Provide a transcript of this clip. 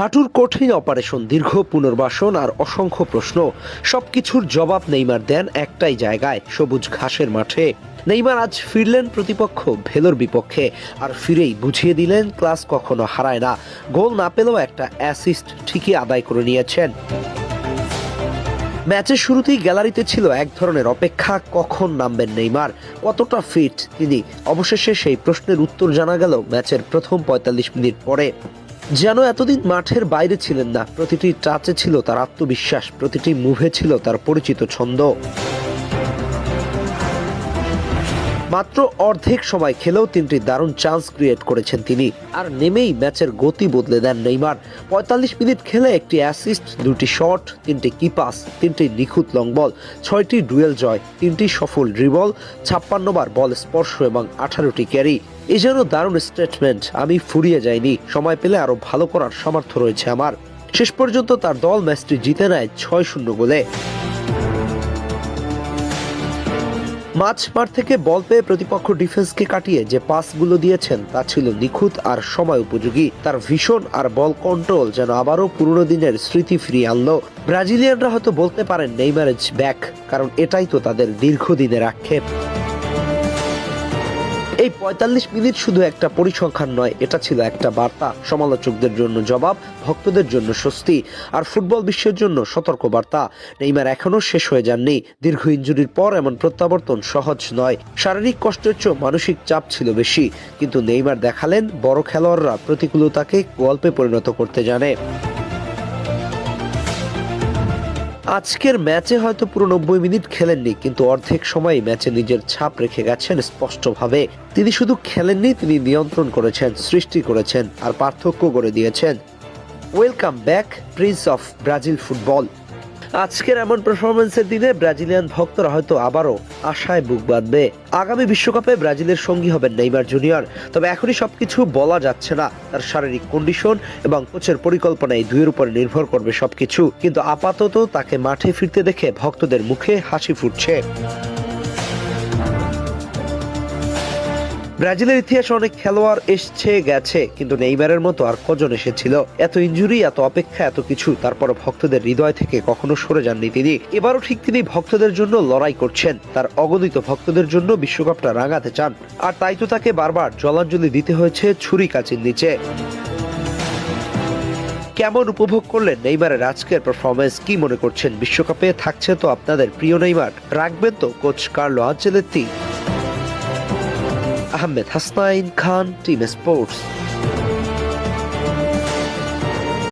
হাঁটুর কঠিন অপারেশন, দীর্ঘ পুনর্বাসন আর অসংখ্য প্রশ্ন, সবকিছুর জবাব নেইমার দেন একটাই জায়গায়, সবুজ ঘাসের মাঠে। নেইমার আজ ফিরলেন প্রতিপক্ষ ভেলোর বিপক্ষে, আর ফিরেই বুঝিয়ে দিলেন ক্লাস কখনো হারায় না। গোল না পেলেও একটা অ্যাসিস্ট ঠিকই আদায় করে নিয়েছেন। ম্যাচের শুরুতেই গ্যালারিতে ছিল এক ধরনের অপেক্ষা, কখন নামবেন নেইমার, কতটা ফিট তিনি। অবশেষে সেই প্রশ্নের উত্তর জানা গেল ম্যাচের প্রথম ৪৫ মিনিট পরে। যেন এতদিন মাঠের বাইরে ছিলেন না, প্রতিটি টাচে ছিল তার আত্মবিশ্বাস, প্রতিটি মুভে ছিল তার পরিচিত ছন্দ। মাত্র অর্ধেক সময় খেলেও ৩টি দারুণ চান্স ক্রিয়েট করেছেন তিনি, আর নেমেই ম্যাচের গতি বদলে দেন নেইমার। ৪৫ মিনিট খেলে একটি অ্যাসিস্ট, 2টি শট, 3টি কি পাস, 3টি নিখুঁত লং বল, 6টি ডুয়েল জয়, 3টি সফল ড্রিবল, ৫৬ বার বল স্পর্শ এবং 18টি ক্যারি। এই যেন দারুণ স্টেটমেন্ট, আমি ফুরিয়ে যাইনি, সময় পেলে আরো ভালো করার সামর্থ্য রয়েছে আমার। শেষ পর্যন্ত তার দল ম্যাচটি জিতে নেয় ৬-০ গোলে। মাঠ থেকে বল পেয়ে প্রতিপক্ষ ডিফেন্সকে কাটিয়ে যে পাসগুলো দিয়েছেন তা ছিল নিখুঁত আর সময় উপযোগী। তার ভিশন আর বল কন্ট্রোল যেন আবারও পুরনো দিনের স্মৃতি ফিরিয়ে আনলো। ব্রাজিলিয়ানরা হয়তো বলতে পারেন নেইমার ইজ ব্যাক, কারণ এটাই তো তাদের দীর্ঘদিনের আক্ষেপ। এই ৪৫ মিনিট শুধু একটা পরিসংখ্যান নয়, এটা ছিল একটা বার্তা, সমালোচকদের জন্য জবাব, ভক্তদের জন্য স্বস্তি, আর ফুটবল বিশ্বের জন্য সতর্ক বার্তা। নেইমার এখনো শেষ হয়ে যাননি। দীর্ঘ ইনজুরির পর এমন প্রত্যাবর্তন সহজ নয়। শারীরিক কষ্টের চেয়ে মানসিক চাপ ছিল বেশি, কিন্তু নেইমার দেখালেন বড় খেলোয়াড়রা প্রতিকূলতাকে গল্পে পরিণত করতে জানে। আজকের ম্যাচে হয়তো পুরো ৯০ মিনিট খেলেননি, কিন্তু অর্ধেক সময় ম্যাচে নিজের ছাপ রেখে গেছেন স্পষ্টভাবে। তিনি শুধু খেলেননি, তিনি নিয়ন্ত্রণ করেছেন, সৃষ্টি করেছেন, আর পার্থক্য করে দিয়েছেন। Welcome back Prince of Brazil football. আজকের এমন পারফরমেন্সের দিনে ব্রাজিলিয়ান ভক্তরা হয়তো আবারও আশায় বুক বাঁধবে। আগামী বিশ্বকাপে ব্রাজিলের সঙ্গী হবেন নেইমার জুনিয়র। তবে এখনই সবকিছু বলা যাচ্ছে না, তার শারীরিক কন্ডিশন এবং কোচের পরিকল্পনা এই দুইয়ের উপর নির্ভর করবে সবকিছু। কিন্তু আপাতত তাকে মাঠে ফিরতে দেখে ভক্তদের মুখে হাসি ফুটছে। ব্রাজিলের ইতিহাসে অনেক খেলোয়াড় এসছে গেছে, কিন্তু নেইমারের মতো আর কজন এসেছিল? এত ইনজুরি, এত অপেক্ষা, এত কিছু, তারপর ভক্তদের হৃদয় থেকে কখনো সরে যাননি তিনি। এবারও ঠিক তিনি ভক্তদের জন্য লড়াই করছেন, তার অগণিত ভক্তদের জন্য বিশ্বকাপটা রাঙাতে চান। আর তাই তো তাকে বারবার জলাঞ্জলি দিতে হয়েছে ছুরি কাচির নিচে। কেমন উপভোগ করলেন নেইমারের আজকের পারফরমেন্স? কি মনে করছেন? বিশ্বকাপে থাকছে তো আপনাদের প্রিয় নেইমার, রাখবেন তো coach Carlo Ancelotti? Ahmed Hasnain Khan, team sports.